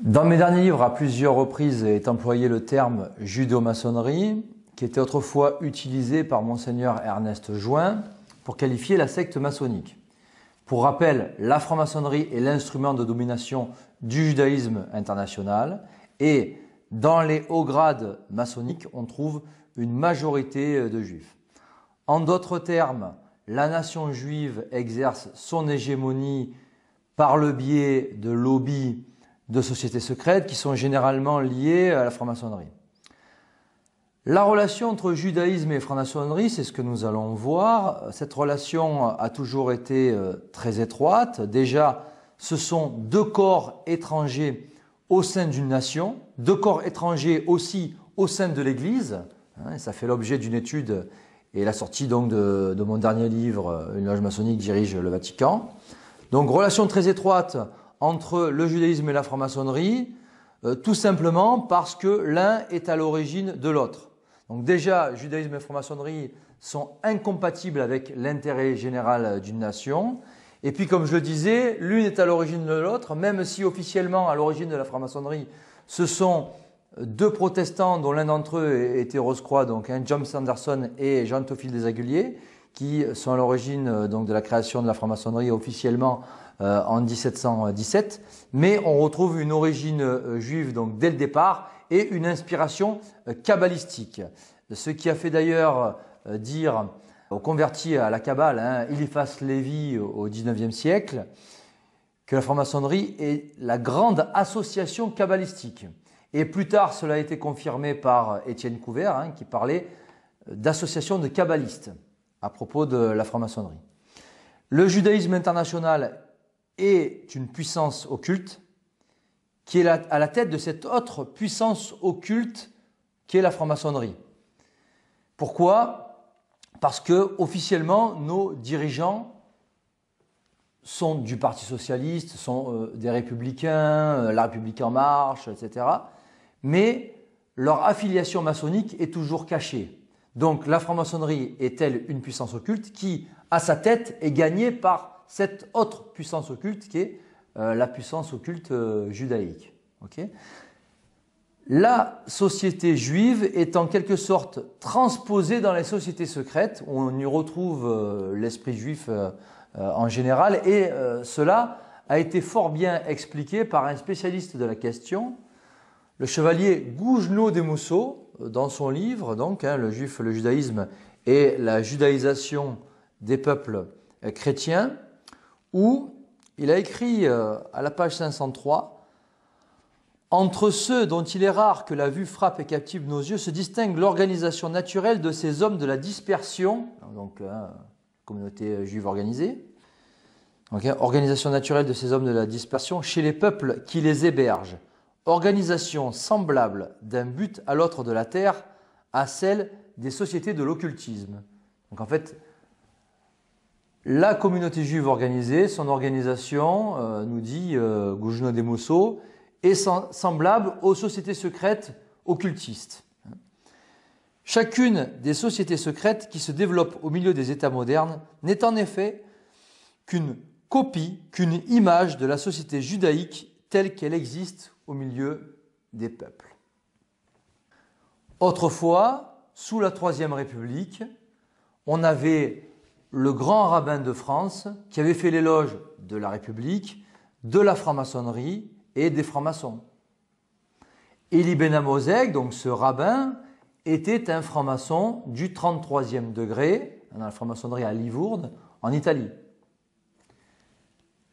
Dans mes derniers livres, à plusieurs reprises est employé le terme judéo-maçonnerie, qui était autrefois utilisé par Monseigneur Ernest Join pour qualifier la secte maçonnique. Pour rappel, la franc-maçonnerie est l'instrument de domination du judaïsme international et dans les hauts grades maçonniques, on trouve une majorité de juifs. En d'autres termes, la nation juive exerce son hégémonie par le biais de lobbies de sociétés secrètes qui sont généralement liées à la franc-maçonnerie. La relation entre judaïsme et franc-maçonnerie, c'est ce que nous allons voir. Cette relation a toujours été très étroite. Déjà, ce sont deux corps étrangers au sein d'une nation, deux corps étrangers aussi au sein de l'Église. Ça fait l'objet d'une étude et la sortie donc de mon dernier livre, Une loge maçonnique dirige le Vatican. Donc, relation très étroite entre le judaïsme et la franc-maçonnerie, tout simplement parce que l'un est à l'origine de l'autre. Donc déjà, judaïsme et franc-maçonnerie sont incompatibles avec l'intérêt général d'une nation. Et puis comme je le disais, l'une est à l'origine de l'autre, même si officiellement à l'origine de la franc-maçonnerie, ce sont deux protestants dont l'un d'entre eux était Rose-Croix, donc John Sanderson et Jean Théophile Desaguliers, qui sont à l'origine donc de la création de la franc-maçonnerie officiellement en 1717. Mais on retrouve une origine juive donc dès le départ et une inspiration kabbalistique. Ce qui a fait d'ailleurs dire aux convertis à la Kabbale, Eliphas Lévi au XIXe siècle, que la franc-maçonnerie est la grande association kabbalistique. Et plus tard, cela a été confirmé par Étienne Couvert, qui parlait d'association de kabbalistes à propos de la franc-maçonnerie. Le judaïsme international est une puissance occulte qui est à la tête de cette autre puissance occulte qui est la franc-maçonnerie. Pourquoi ? Parce que officiellement, nos dirigeants sont du Parti socialiste, sont des républicains, la République en marche, etc. Mais leur affiliation maçonnique est toujours cachée. Donc la franc-maçonnerie est-elle une puissance occulte qui, à sa tête, est gagnée par cette autre puissance occulte qui est la puissance occulte judaïque. Okay ? La société juive est en quelque sorte transposée dans les sociétés secrètes, où on y retrouve l'esprit juif en général, et cela a été fort bien expliqué par un spécialiste de la question, le chevalier Gougenot des Mousseaux, dans son livre, donc, le judaïsme et la judaïsation des peuples chrétiens, où il a écrit à la page 503 « Entre ceux dont il est rare que la vue frappe et captive nos yeux se distingue l'organisation naturelle de ces hommes de la dispersion, donc communauté juive organisée, organisation naturelle de ces hommes de la dispersion chez les peuples qui les hébergent, organisation semblable d'un but à l'autre de la terre à celle des sociétés de l'occultisme. » Donc en fait, la communauté juive organisée, son organisation, nous dit Gougenot des Mousseaux, est semblable aux sociétés secrètes occultistes. Chacune des sociétés secrètes qui se développent au milieu des États modernes n'est en effet qu'une copie, qu'une image de la société judaïque telle qu'elle existe au milieu des peuples. Autrefois, sous la Troisième République, on avait le grand rabbin de France qui avait fait l'éloge de la République, de la franc-maçonnerie et des francs-maçons. Élie Ben Amozeg, donc ce rabbin, était un franc-maçon du 33e degré, dans la franc-maçonnerie à Livourne, en Italie.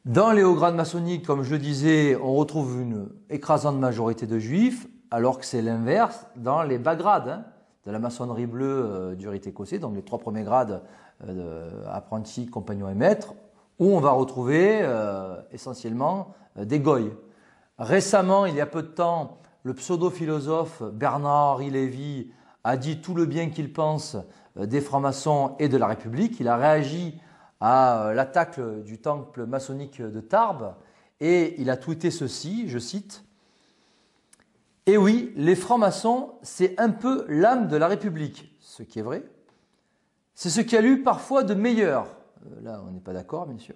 Dans les hauts grades maçonniques, comme je le disais, on retrouve une écrasante majorité de juifs, alors que c'est l'inverse dans les bas grades de la maçonnerie bleue du rite écossais, donc les 3 premiers grades apprentis, compagnons et maîtres, où on va retrouver essentiellement des goïs. Récemment, il y a peu de temps, le pseudo-philosophe Bernard-Henri Lévy a dit tout le bien qu'il pense des francs-maçons et de la République. Il a réagi à l'attaque du temple maçonnique de Tarbes et il a tweeté ceci, je cite « Et oui, les francs-maçons, c'est un peu l'âme de la République, ce qui est vrai. C'est ce qu'il y a eu parfois de meilleur, là on n'est pas d'accord bien sûr,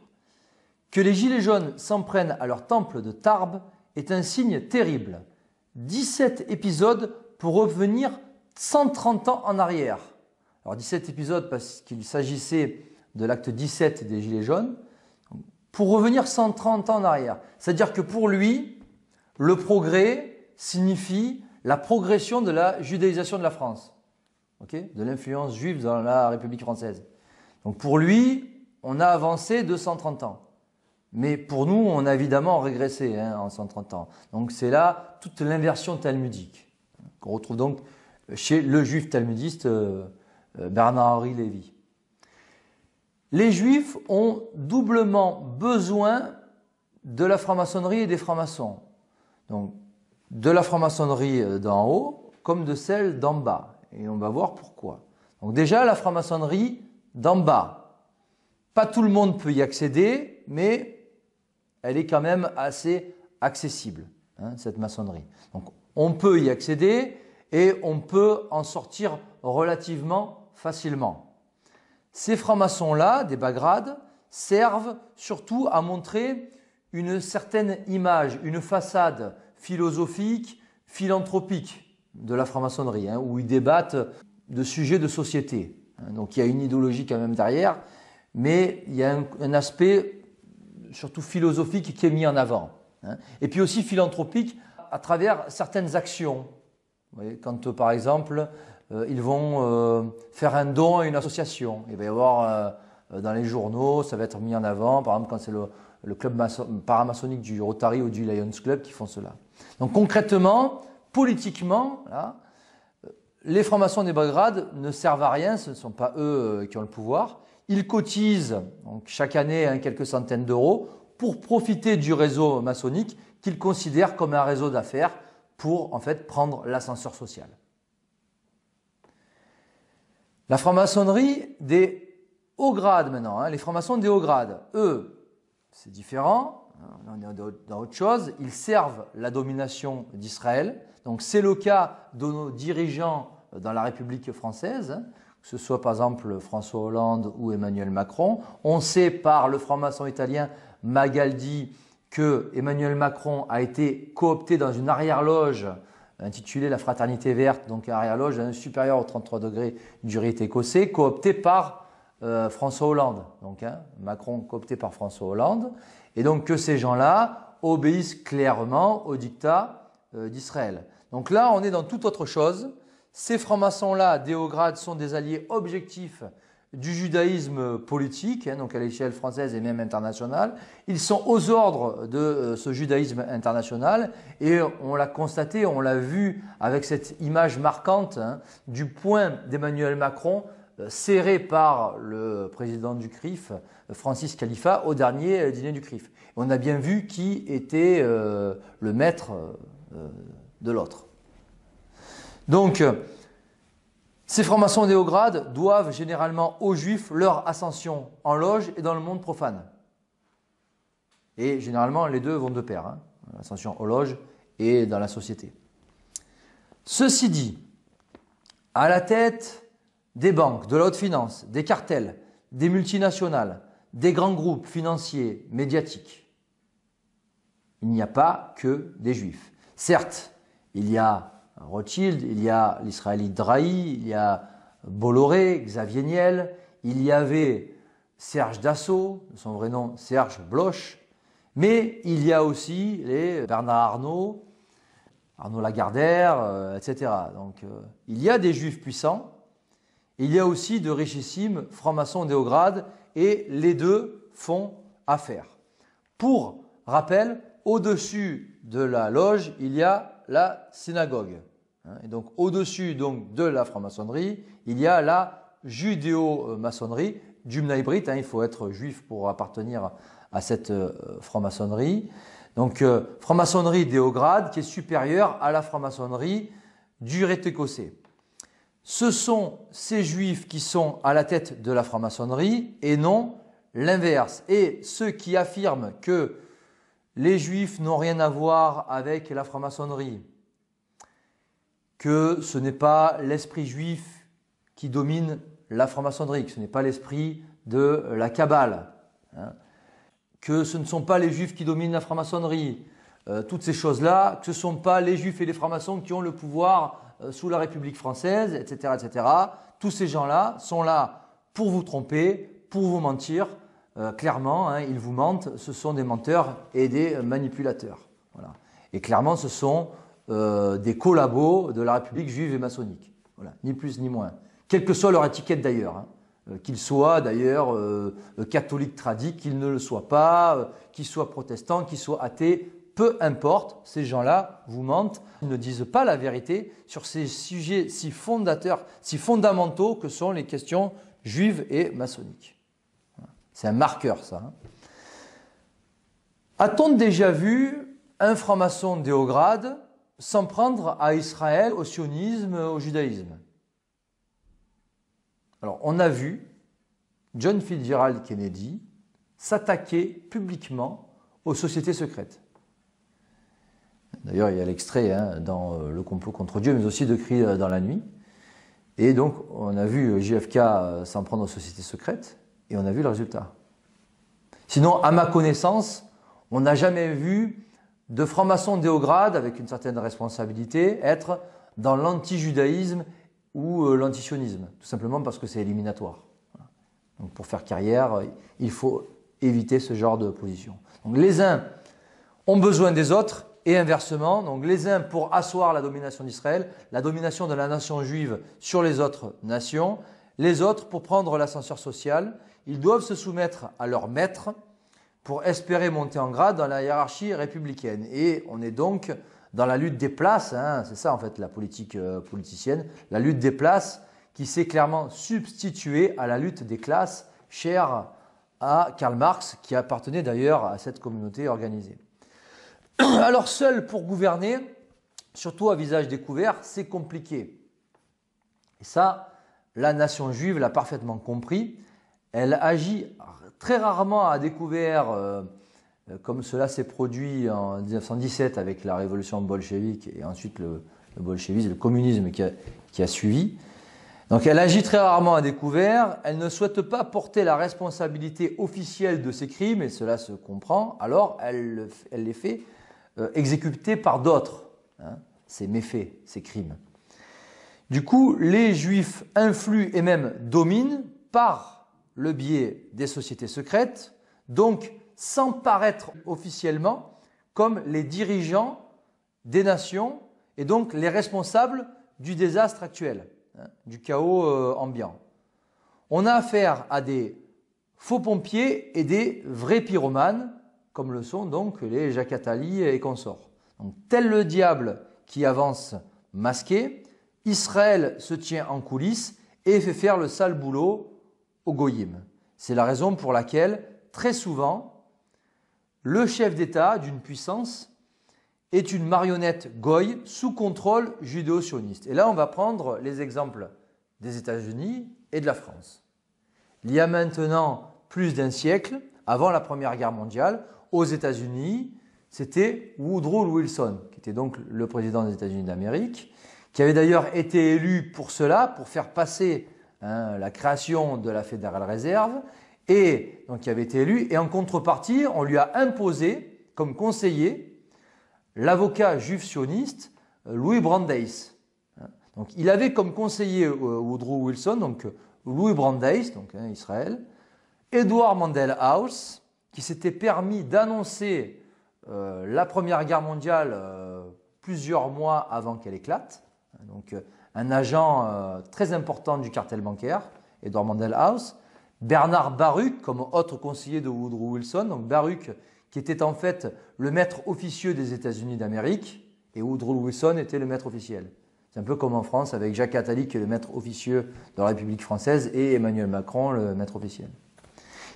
que les gilets jaunes s'en prennent à leur temple de Tarbes est un signe terrible. 17 épisodes pour revenir 130 ans en arrière. Alors 17 épisodes parce qu'il s'agissait de l'acte 17 des Gilets jaunes, pour revenir 130 ans en arrière. C'est-à-dire que pour lui, le progrès signifie la progression de la judaïsation de la France, de l'influence juive dans la République française. Donc pour lui, on a avancé de 130 ans. Mais pour nous, on a évidemment régressé en 130 ans. Donc c'est là toute l'inversion talmudique qu'on retrouve donc chez le juif talmudiste Bernard-Henri Lévy. Les juifs ont doublement besoin de la franc-maçonnerie et des francs-maçons. Donc de la franc-maçonnerie d'en haut comme de celle d'en bas. Et on va voir pourquoi. Donc déjà la franc-maçonnerie d'en bas. Pas tout le monde peut y accéder, mais elle est quand même assez accessible, cette maçonnerie. Donc on peut y accéder et on peut en sortir relativement facilement. Ces francs-maçons-là, des bas grades, servent surtout à montrer une certaine image, une façade philosophique, philanthropique de la franc-maçonnerie, où ils débattent de sujets de société. Donc il y a une idéologie quand même derrière, mais il y a un aspect surtout philosophique qui est mis en avant. Et puis aussi philanthropique à travers certaines actions. Vous voyez, quand par exemple ils vont faire un don à une association, il va y avoir dans les journaux, ça va être mis en avant, par exemple quand c'est le club paramaçonnique du Rotary ou du Lions Club qui font cela. Donc concrètement, politiquement, là, les francs-maçons des bas grades ne servent à rien, ce ne sont pas eux qui ont le pouvoir. Ils cotisent donc, chaque année quelques centaines d'euros pour profiter du réseau maçonnique qu'ils considèrent comme un réseau d'affaires pour en fait prendre l'ascenseur social. La franc-maçonnerie des hauts grades maintenant, les francs-maçons des hauts grades, eux, c'est différent, on est dans autre chose, ils servent la domination d'Israël. Donc c'est le cas de nos dirigeants dans la République française, que ce soit par exemple François Hollande ou Emmanuel Macron. On sait par le franc-maçon italien Magaldi que Emmanuel Macron a été coopté dans une arrière-loge intitulée la Fraternité Verte, donc arrière-loge supérieure aux 33 degrés du rite écossais, coopté par François Hollande. Donc Macron coopté par François Hollande. Et donc que ces gens-là obéissent clairement au diktat d'Israël. Donc là, on est dans toute autre chose. Ces francs-maçons-là, des hauts grades, sont des alliés objectifs du judaïsme politique, donc à l'échelle française et même internationale. Ils sont aux ordres de ce judaïsme international et on l'a constaté, on l'a vu avec cette image marquante du poing d'Emmanuel Macron serré par le président du CRIF, Francis Khalifa, au dernier dîner du CRIF. On a bien vu qui était le maître de l'autre. Donc, ces francs-maçons des hauts grades doivent généralement aux juifs leur ascension en loge et dans le monde profane. Et généralement, les deux vont de pair, l'ascension aux loges et dans la société. Ceci dit, à la tête des banques, de la haute finance, des cartels, des multinationales, des grands groupes financiers, médiatiques, il n'y a pas que des juifs. Certes, il y a Rothschild, il y a l'Israélite Drahi, il y a Bolloré, Xavier Niel, il y avait Serge Dassault, son vrai nom Serge Bloch, mais il y a aussi les Bernard Arnault, Arnaud Lagardère, etc. Donc il y a des juifs puissants, il y a aussi de richissimes francs-maçons des hauts grades et les deux font affaire. Pour rappel, au-dessus de la loge, il y a la synagogue. Et donc au-dessus de la franc-maçonnerie, il y a la judéo-maçonnerie du Bnei Brit. Il faut être juif pour appartenir à cette franc-maçonnerie. Donc franc-maçonnerie des hauts grades qui est supérieure à la franc-maçonnerie du rite écossais. Ce sont ces juifs qui sont à la tête de la franc-maçonnerie et non l'inverse. Et ceux qui affirment que les juifs n'ont rien à voir avec la franc-maçonnerie, que ce n'est pas l'esprit juif qui domine la franc-maçonnerie, que ce n'est pas l'esprit de la Kabbale, que ce ne sont pas les juifs qui dominent la franc-maçonnerie, toutes ces choses-là, que ce ne sont pas les juifs et les francs-maçons qui ont le pouvoir sous la République française, etc., etc. Tous ces gens-là sont là pour vous tromper, pour vous mentir. Clairement, hein, ils vous mentent, ce sont des menteurs et des manipulateurs. Voilà. Et clairement, ce sont des collabos de la République juive et maçonnique. Voilà. Ni plus ni moins. Quelle que soit leur étiquette d'ailleurs. Hein. Qu'ils soient d'ailleurs catholiques tradis, qu'ils ne le soient pas, qu'ils soient protestants, qu'ils soient athées, peu importe, ces gens-là vous mentent, ils ne disent pas la vérité sur ces sujets si fondateurs, si fondamentaux que sont les questions juives et maçonniques. C'est un marqueur, ça. Hein. A-t-on déjà vu un franc-maçon de haut grade s'en prendre à Israël, au sionisme, au judaïsme? Alors, on a vu John Fitzgerald Kennedy s'attaquer publiquement aux sociétés secrètes. D'ailleurs, il y a l'extrait hein, dans Le complot contre Dieu, mais aussi de Cris dans la nuit. Et donc, on a vu JFK s'en prendre aux sociétés secrètes. Et on a vu le résultat. Sinon, à ma connaissance, on n'a jamais vu de franc-maçon de haut grade, avec une certaine responsabilité, être dans l'anti-judaïsme ou l'antisionisme. Tout simplement parce que c'est éliminatoire. Donc, pour faire carrière, il faut éviter ce genre de position. Donc, les uns ont besoin des autres et inversement. Donc, les uns pour asseoir la domination d'Israël, la domination de la nation juive sur les autres nations. Les autres pour prendre l'ascenseur social. Ils doivent se soumettre à leur maître pour espérer monter en grade dans la hiérarchie républicaine. Et on est donc dans la lutte des places, hein, c'est ça en fait la politique politicienne, la lutte des places qui s'est clairement substituée à la lutte des classes chère à Karl Marx, qui appartenait d'ailleurs à cette communauté organisée. Alors seul pour gouverner, surtout à visage découvert, c'est compliqué. Et ça, la nation juive l'a parfaitement compris. Elle agit très rarement à découvert, comme cela s'est produit en 1917 avec la révolution bolchevique et ensuite le bolchevisme, le communisme qui a suivi. Donc elle agit très rarement à découvert, elle ne souhaite pas porter la responsabilité officielle de ses crimes, et cela se comprend, alors elle les fait exécuter par d'autres, hein, ces méfaits, ces crimes. Du coup, les Juifs influent et même dominent par le biais des sociétés secrètes, donc sans paraître officiellement comme les dirigeants des nations et donc les responsables du désastre actuel, hein, du chaos ambiant. On a affaire à des faux pompiers et des vrais pyromanes, comme le sont donc les Jacques Attali et consorts. Donc, tel le diable qui avance masqué, Israël se tient en coulisses et fait faire le sale boulot aux goyim. C'est la raison pour laquelle, très souvent, le chef d'État d'une puissance est une marionnette goy sous contrôle judéo-sioniste. Et là, on va prendre les exemples des États-Unis et de la France. Il y a maintenant plus d'un siècle, avant la Première Guerre mondiale, aux États-Unis, c'était Woodrow Wilson, qui était donc le président des États-Unis d'Amérique, qui avait d'ailleurs été élu pour cela, pour faire passer la création de la Federal Reserve, et donc qui avait été élu, et en contrepartie, on lui a imposé comme conseiller l'avocat juif sioniste Louis Brandeis. Donc il avait comme conseiller Woodrow Wilson, donc Louis Brandeis, donc Israël, Edward Mandell House, qui s'était permis d'annoncer la Première Guerre mondiale plusieurs mois avant qu'elle éclate. Donc un agent très important du cartel bancaire, Edward Mandell House. Bernard Baruch comme autre conseiller de Woodrow Wilson. Donc Baruch qui était en fait le maître officieux des États-Unis d'Amérique et Woodrow Wilson était le maître officiel. C'est un peu comme en France avec Jacques Attali qui est le maître officieux de la République française et Emmanuel Macron le maître officiel.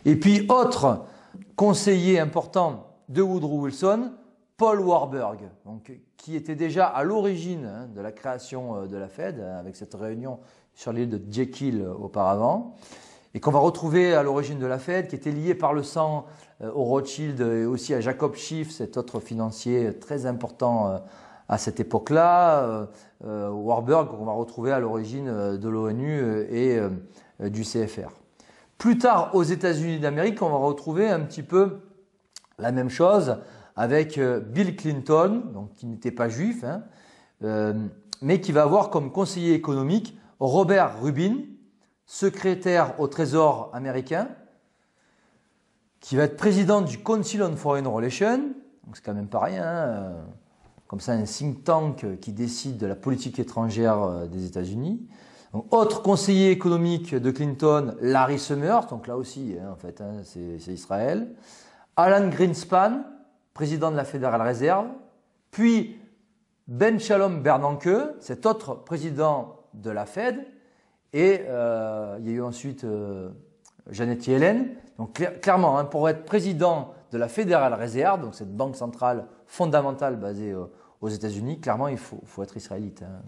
Et puis autre conseiller important de Woodrow Wilson, Paul Warburg, donc, qui était déjà à l'origine de la création de la Fed, avec cette réunion sur l'île de Jekyll auparavant, et qu'on va retrouver à l'origine de la Fed, qui était lié par le sang au Rothschild et aussi à Jacob Schiff, cet autre financier très important à cette époque-là. Warburg, qu'on va retrouver à l'origine de l'ONU et du CFR. Plus tard, aux États-Unis d'Amérique, on va retrouver un petit peu la même chose avec Bill Clinton, donc qui n'était pas juif, hein, mais qui va avoir comme conseiller économique Robert Rubin, secrétaire au Trésor américain, qui va être président du Council on Foreign Relations, donc c'est quand même pas rien, hein, comme ça un think tank qui décide de la politique étrangère des États-Unis. Donc, autre conseiller économique de Clinton, Larry Summers, donc là aussi hein, en fait hein, c'est Israël. Alan Greenspan, président de la Federal Reserve, puis Ben Shalom Bernanke, cet autre président de la Fed, et il y a eu ensuite Janet Yellen. Donc clairement, hein, pour être président de la Federal Reserve, donc cette banque centrale fondamentale basée aux États-Unis, clairement il faut être israélite. Hein.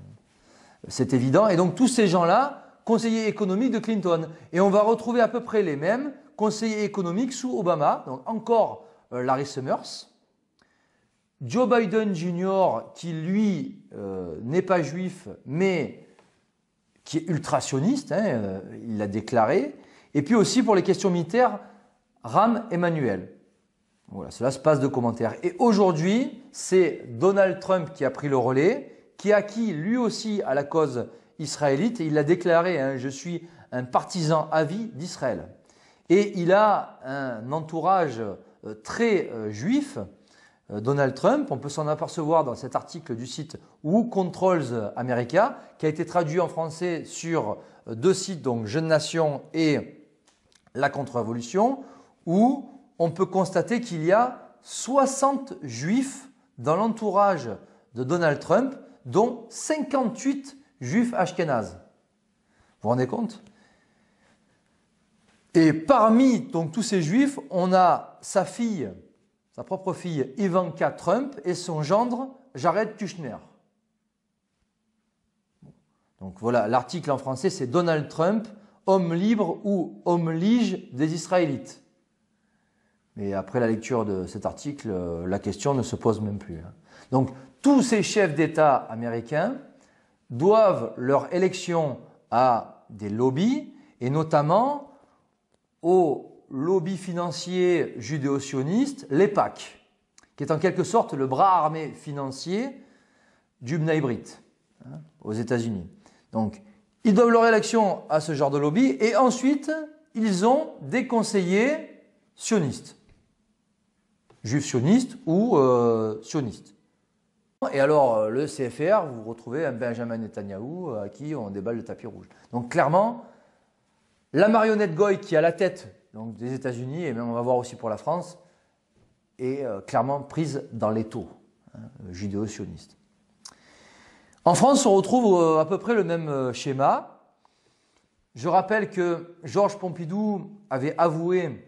C'est évident. Et donc tous ces gens-là, conseillers économiques de Clinton. Et on va retrouver à peu près les mêmes conseillers économiques sous Obama. Donc encore Larry Summers. Joe Biden Jr., qui lui n'est pas juif, mais qui est ultra-sioniste, hein, il l'a déclaré. Et puis aussi pour les questions militaires, Rahm Emanuel. Voilà, cela se passe de commentaires. Et aujourd'hui, c'est Donald Trump qui a pris le relais, qui a acquis lui aussi à la cause israélite. Et il l'a déclaré, hein, je suis un partisan à vie d'Israël. Et il a un entourage très juif, Donald Trump. On peut s'en apercevoir dans cet article du site Who Controls America, qui a été traduit en français sur deux sites, donc Jeune Nation et La Contre-Révolution, où on peut constater qu'il y a 60 juifs dans l'entourage de Donald Trump, dont 58 juifs ashkénazes. Vous vous rendez compte? Et parmi donc, tous ces juifs, on a sa fille, sa propre fille Ivanka Trump et son gendre Jared Kushner. Donc voilà, l'article en français c'est Donald Trump, homme libre ou homme lige des Israélites. Mais après la lecture de cet article, la question ne se pose même plus. Donc tous ces chefs d'État américains doivent leur élection à des lobbies et notamment au lobby financier judéo-sioniste, l'EPAC, qui est en quelque sorte le bras armé financier du Bnei Brit aux États-Unis. Donc, ils doivent leur élection à ce genre de lobby et ensuite, ils ont des conseillers sionistes, juifs sionistes ou sionistes. Et alors, le CFR, vous retrouvez un Benjamin Netanyahou à qui on déballe le tapis rouge. Donc, clairement, la marionnette Goy qui est à la tête donc, des États-Unis, et même on va voir aussi pour la France, est clairement prise dans l'étau judéo-sioniste. En France, on retrouve à peu près le même schéma. Je rappelle que Georges Pompidou avait avoué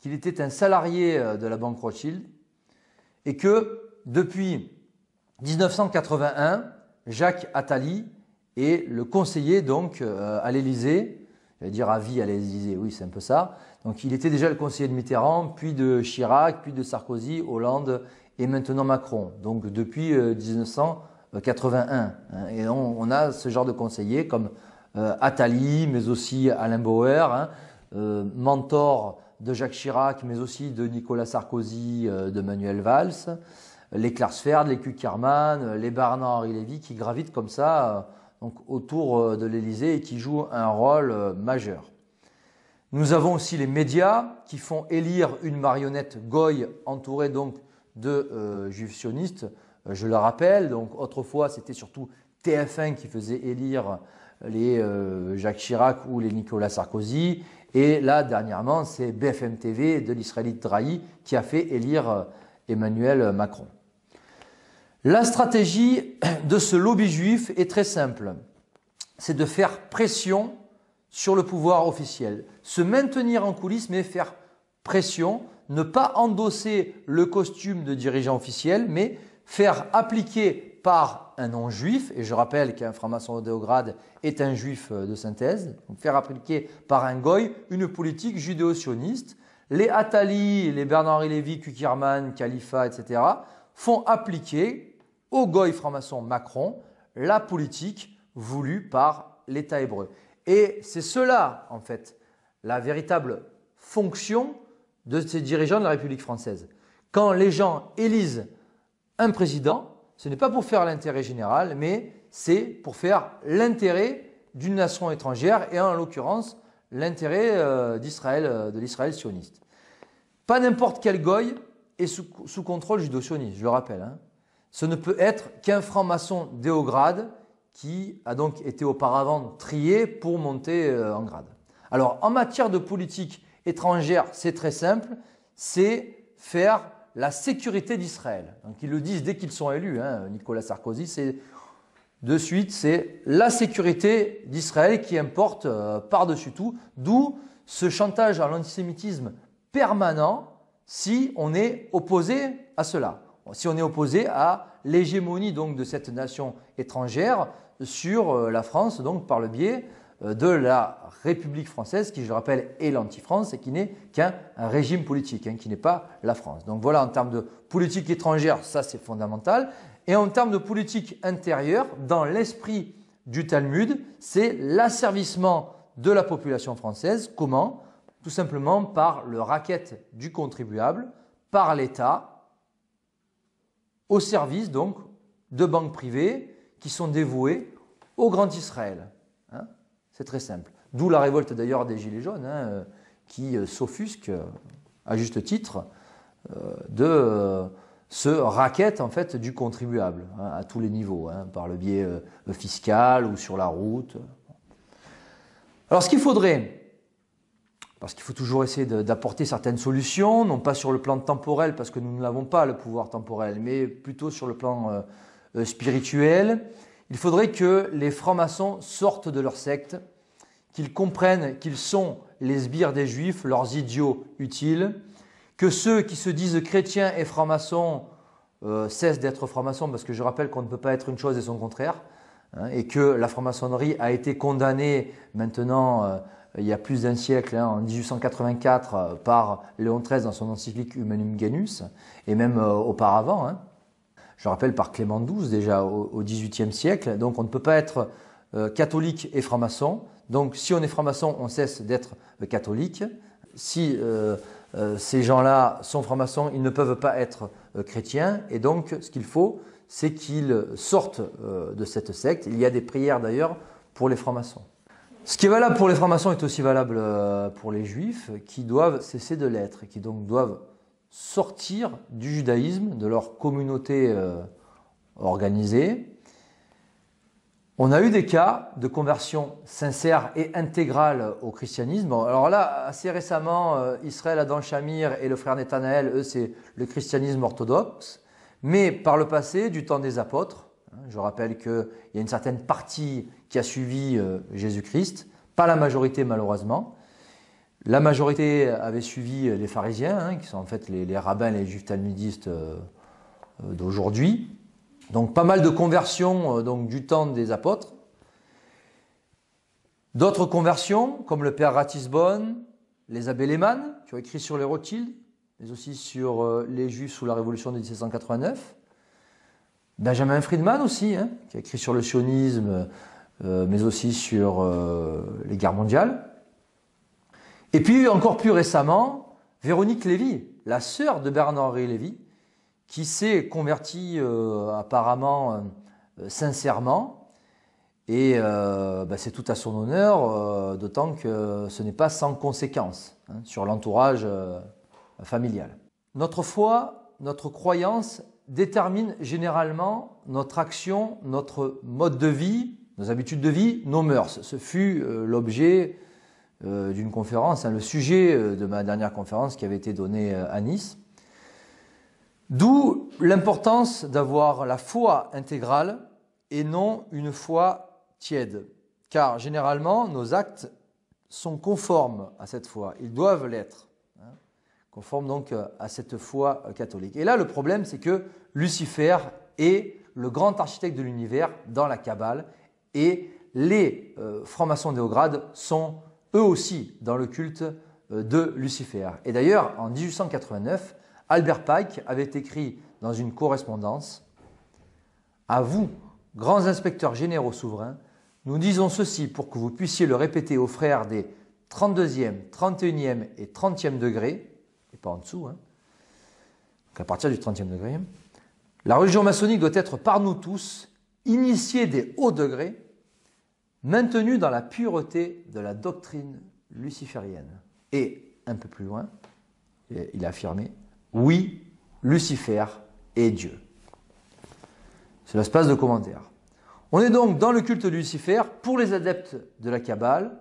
qu'il était un salarié de la banque Rothschild et que depuis 1981, Jacques Attali est le conseiller donc à l'Élysée, j'allais dire à vie à l'Élysée, oui c'est un peu ça. Donc il était déjà le conseiller de Mitterrand, puis de Chirac, puis de Sarkozy, Hollande et maintenant Macron. Donc depuis 1981. Et on a ce genre de conseillers comme Attali, mais aussi Alain Bauer, mentor de Jacques Chirac, mais aussi de Nicolas Sarkozy, de Manuel Valls, les Klarsfeld, les Kuckerman, les Bernard-Henri Lévy qui gravitent comme ça donc, autour de l'Élysée et qui jouent un rôle majeur. Nous avons aussi les médias qui font élire une marionnette Goy entourée donc de juifs sionistes. Je le rappelle, donc autrefois c'était surtout TF1 qui faisait élire les Jacques Chirac ou les Nicolas Sarkozy. Et là, dernièrement, c'est BFM TV de l'Israélite Drahi qui a fait élire Emmanuel Macron. La stratégie de ce lobby juif est très simple. C'est de faire pression sur le pouvoir officiel. Se maintenir en coulisses, mais faire pression. Ne pas endosser le costume de dirigeant officiel, mais faire appliquer par un non-juif, et je rappelle qu'un franc-maçon au Déograde est un juif de synthèse, donc faire appliquer par un goy une politique judéo-sioniste. Les Attali, les Bernard-Henri Lévy, Kuckerman, Khalifa, etc. font appliquer au goy franc-maçon Macron la politique voulue par l'État hébreu. Et c'est cela, en fait, la véritable fonction de ces dirigeants de la République française. Quand les gens élisent un président, ce n'est pas pour faire l'intérêt général, mais c'est pour faire l'intérêt d'une nation étrangère et en l'occurrence l'intérêt d'Israël, de l'Israël sioniste. Pas n'importe quel goy est sous contrôle judo-sioniste, je le rappelle. Hein. Ce ne peut être qu'un franc-maçon déograde qui a donc été auparavant trié pour monter en grade. Alors en matière de politique étrangère, c'est très simple, c'est faire la sécurité d'Israël. Donc ils le disent dès qu'ils sont élus, hein, Nicolas Sarkozy, c'est de suite, c'est la sécurité d'Israël qui importe par-dessus tout, d'où ce chantage à l'antisémitisme permanent si on est opposé à cela, si on est opposé à l'hégémonie donc de cette nation étrangère sur la France, donc par le biais de la République française, qui je le rappelle est l'anti-France et qui n'est qu'un régime politique, hein, qui n'est pas la France. Donc voilà, en termes de politique étrangère, ça c'est fondamental. Et en termes de politique intérieure, dans l'esprit du Talmud, c'est l'asservissement de la population française. Comment? Tout simplement par le racket du contribuable, par l'État, au service donc de banques privées qui sont dévouées au Grand Israël. Hein, c'est très simple. D'où la révolte d'ailleurs des Gilets jaunes, hein, qui s'offusquent, à juste titre, de ce racket en fait, du contribuable, hein, à tous les niveaux, hein, par le biais fiscal ou sur la route. Alors ce qu'il faudrait, parce qu'il faut toujours essayer d'apporter certaines solutions, non pas sur le plan temporel, parce que nous n'avons pas le pouvoir temporel, mais plutôt sur le plan spirituel, il faudrait que les francs-maçons sortent de leur secte, qu'ils comprennent qu'ils sont les sbires des Juifs, leurs idiots utiles, que ceux qui se disent chrétiens et francs-maçons cessent d'être francs-maçons, parce que je rappelle qu'on ne peut pas être une chose et son contraire, hein, et que la franc-maçonnerie a été condamnée maintenant, il y a plus d'un siècle, hein, en 1884, par Léon XIII dans son encyclique Humanum Genus, et même auparavant, hein, je rappelle par Clément XII déjà au XVIIIe siècle. Donc on ne peut pas être catholique et franc-maçon. Donc si on est franc-maçon, on cesse d'être catholique. Si ces gens-là sont francs-maçons, ils ne peuvent pas être chrétiens. Et donc ce qu'il faut, c'est qu'ils sortent de cette secte. Il y a des prières d'ailleurs pour les francs-maçons. Ce qui est valable pour les francs-maçons est aussi valable pour les juifs, qui doivent cesser de l'être, et qui donc doivent sortir du judaïsme, de leur communauté organisée. On a eu des cas de conversion sincère et intégrale au christianisme. Alors là, assez récemment, Israël Adam Shamir et le frère Nathanaël, eux, c'est le christianisme orthodoxe. Mais par le passé, du temps des apôtres, je rappelle qu'il y a une certaine partie qui a suivi Jésus-Christ, pas la majorité malheureusement. La majorité avait suivi les pharisiens, hein, qui sont en fait les rabbins, les juifs talmudistes d'aujourd'hui. Donc pas mal de conversions donc, du temps des apôtres. D'autres conversions, comme le père Ratisbonne, les abbés Lehmann, qui ont écrit sur les Rothschild, mais aussi sur les juifs sous la révolution de 1789. Benjamin Friedman aussi, hein, qui a écrit sur le sionisme, mais aussi sur les guerres mondiales. Et puis encore plus récemment, Véronique Lévy, la sœur de Bernard-Henri Lévy, qui s'est convertie apparemment sincèrement, et c'est tout à son honneur, d'autant que ce n'est pas sans conséquence hein, sur l'entourage familial. Notre foi, notre croyance détermine généralement notre action, notre mode de vie, nos habitudes de vie, nos mœurs. Ce fut l'objet d'une conférence, hein, le sujet de ma dernière conférence qui avait été donnée à Nice. D'où l'importance d'avoir la foi intégrale et non une foi tiède. Car généralement, nos actes sont conformes à cette foi. Ils doivent l'être. Hein, conformes donc à cette foi catholique. Et là, le problème, c'est que Lucifer est le grand architecte de l'univers dans la Kabbale et les francs-maçons déogrades sont eux aussi dans le culte de Lucifer. Et d'ailleurs, en 1889, Albert Pike avait écrit dans une correspondance « À vous, grands inspecteurs généraux souverains, nous disons ceci pour que vous puissiez le répéter aux frères des 32e, 31e et 30e degrés, et pas en dessous, hein, donc à partir du 30e degré, la religion maçonnique doit être par nous tous, initiée des hauts degrés, maintenue dans la pureté de la doctrine luciférienne. Et un peu plus loin, il a affirmé, oui, Lucifer est Dieu. C'est l'espace de commentaires. On est donc dans le culte de Lucifer pour les adeptes de la Kabbale,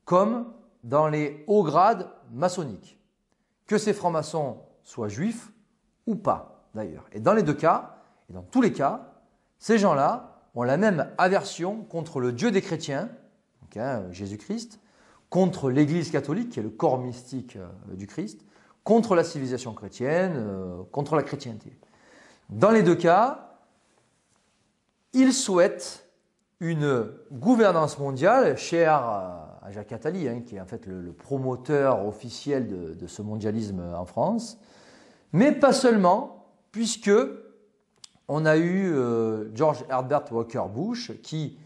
comme dans les hauts grades maçonniques. Que ces francs-maçons soient juifs ou pas, d'ailleurs. Et dans les deux cas, et dans tous les cas, ces gens-là ont la même aversion contre le Dieu des chrétiens, donc, Jésus-Christ, contre l'Église catholique, qui est le corps mystique du Christ, contre la civilisation chrétienne, contre la chrétienté. Dans les deux cas, ils souhaitent une gouvernance mondiale chère à Jacques Attali, qui est en fait le promoteur officiel de ce mondialisme en France, mais pas seulement, puisque on a eu George Herbert Walker Bush qui,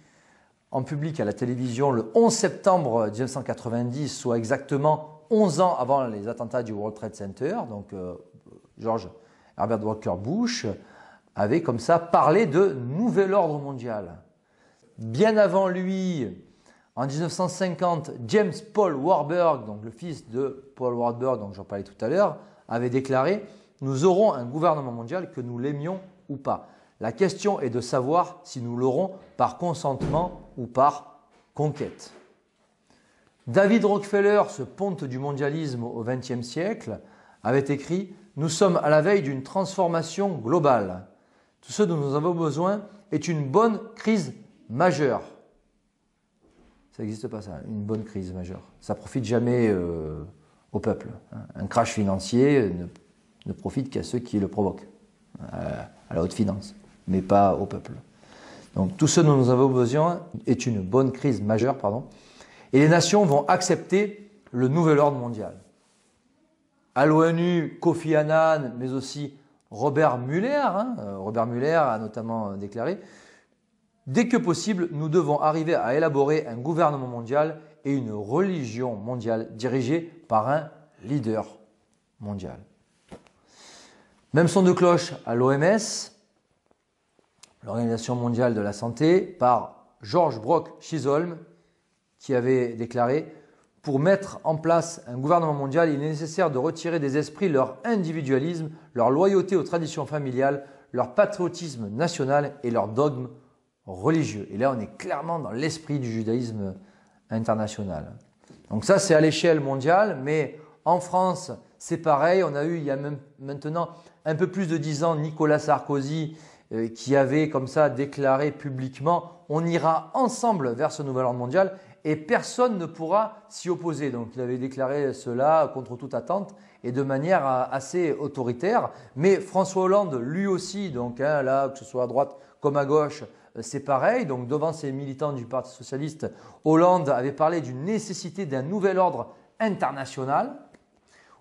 en public à la télévision le 11 septembre 1990, soit exactement 11 ans avant les attentats du World Trade Center, donc George Herbert Walker Bush avait comme ça parlé de nouvel ordre mondial. Bien avant lui, en 1950, James Paul Warburg, donc le fils de Paul Warburg dont j'en parlais tout à l'heure, avait déclaré « Nous aurons un gouvernement mondial que nous l'aimions ou pas. La question est de savoir si nous l'aurons par consentement ou par conquête. » David Rockefeller, ce ponte du mondialisme au XXe siècle, avait écrit « Nous sommes à la veille d'une transformation globale. Tout ce dont nous avons besoin est une bonne crise majeure. » Ça n'existe pas ça, une bonne crise majeure. Ça ne profite jamais au peuple. Un crash financier ne profite qu'à ceux qui le provoquent, à la haute finance, mais pas au peuple. Donc tout ce dont nous avons besoin est une bonne crise majeure, et les nations vont accepter le nouvel ordre mondial. À l'ONU, Kofi Annan, mais aussi Robert Mueller, Robert Mueller a notamment déclaré « Dès que possible, nous devons arriver à élaborer un gouvernement mondial et une religion mondiale dirigée par un leader mondial. » Même son de cloche à l'OMS, l'Organisation mondiale de la santé, par George Brock Chisholm, qui avait déclaré « Pour mettre en place un gouvernement mondial, il est nécessaire de retirer des esprits leur individualisme, leur loyauté aux traditions familiales, leur patriotisme national et leur dogme religieux. » Et là, on est clairement dans l'esprit du judaïsme international. Donc ça, c'est à l'échelle mondiale, mais en France, c'est pareil. On a eu, il y a même maintenant un peu plus de 10 ans, Nicolas Sarkozy qui avait comme ça déclaré publiquement « On ira ensemble vers ce nouvel ordre mondial » et personne ne pourra s'y opposer. Donc il avait déclaré cela contre toute attente et de manière assez autoritaire. Mais François Hollande, lui aussi, donc là, que ce soit à droite comme à gauche, c'est pareil. Donc devant ces militants du Parti socialiste, Hollande avait parlé d'une nécessité d'un nouvel ordre international.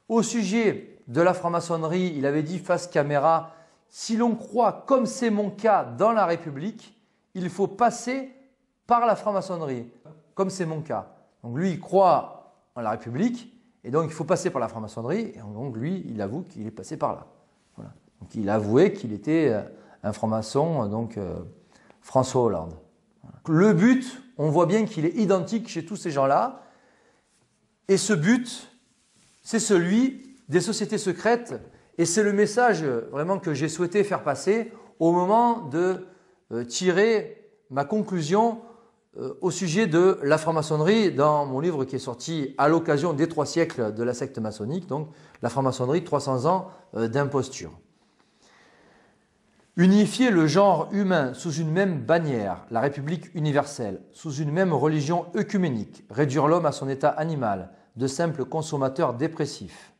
Au sujet de la franc-maçonnerie, il avait dit face caméra « Si l'on croit, comme c'est mon cas, dans la République, il faut passer par la franc-maçonnerie. » Comme c'est mon cas. Donc lui, il croit en la République et donc il faut passer par la franc-maçonnerie. Et donc lui, il avoue qu'il est passé par là. Voilà. Donc il a avoué qu'il était un franc-maçon, donc François Hollande. Voilà. Le but, on voit bien qu'il est identique chez tous ces gens-là. Et ce but, c'est celui des sociétés secrètes. Et c'est le message vraiment que j'ai souhaité faire passer au moment de tirer ma conclusion au sujet de la franc-maçonnerie dans mon livre qui est sorti à l'occasion des 3 siècles de la secte maçonnique, donc la franc-maçonnerie, 300 ans d'imposture. Unifier le genre humain sous une même bannière, la République universelle, sous une même religion œcuménique, réduire l'homme à son état animal, de simple consommateur dépressif.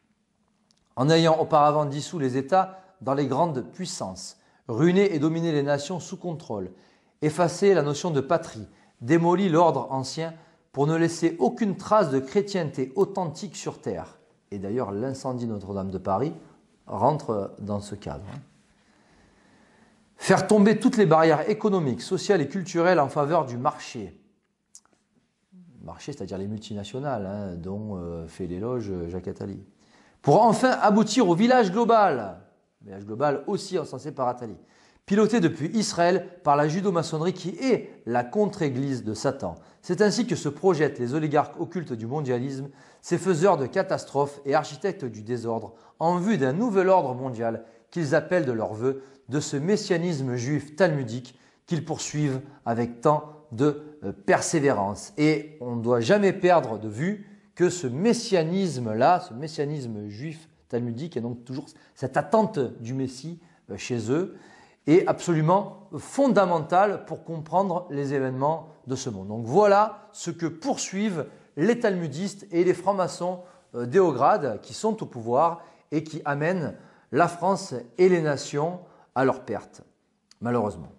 En ayant auparavant dissous les États dans les grandes puissances, ruiner et dominer les nations sous contrôle, effacer la notion de patrie, démolit l'ordre ancien pour ne laisser aucune trace de chrétienté authentique sur terre. Et d'ailleurs, l'incendie de Notre-Dame de Paris rentre dans ce cadre. Faire tomber toutes les barrières économiques, sociales et culturelles en faveur du marché. Marché, c'est-à-dire les multinationales, dont fait l'éloge Jacques Attali. Pour enfin aboutir au village global. le village global aussi encensé par Attali, piloté depuis Israël par la judo-maçonnerie qui est la contre-église de Satan. C'est ainsi que se projettent les oligarques occultes du mondialisme, ces faiseurs de catastrophes et architectes du désordre, en vue d'un nouvel ordre mondial qu'ils appellent de leur vœu, de ce messianisme juif talmudique qu'ils poursuivent avec tant de persévérance. Et on ne doit jamais perdre de vue que ce messianisme-là, ce messianisme juif talmudique, et donc toujours cette attente du Messie chez eux, est absolument fondamental pour comprendre les événements de ce monde. Donc voilà ce que poursuivent les talmudistes et les francs-maçons d'Éograd qui sont au pouvoir et qui amènent la France et les nations à leur perte, malheureusement.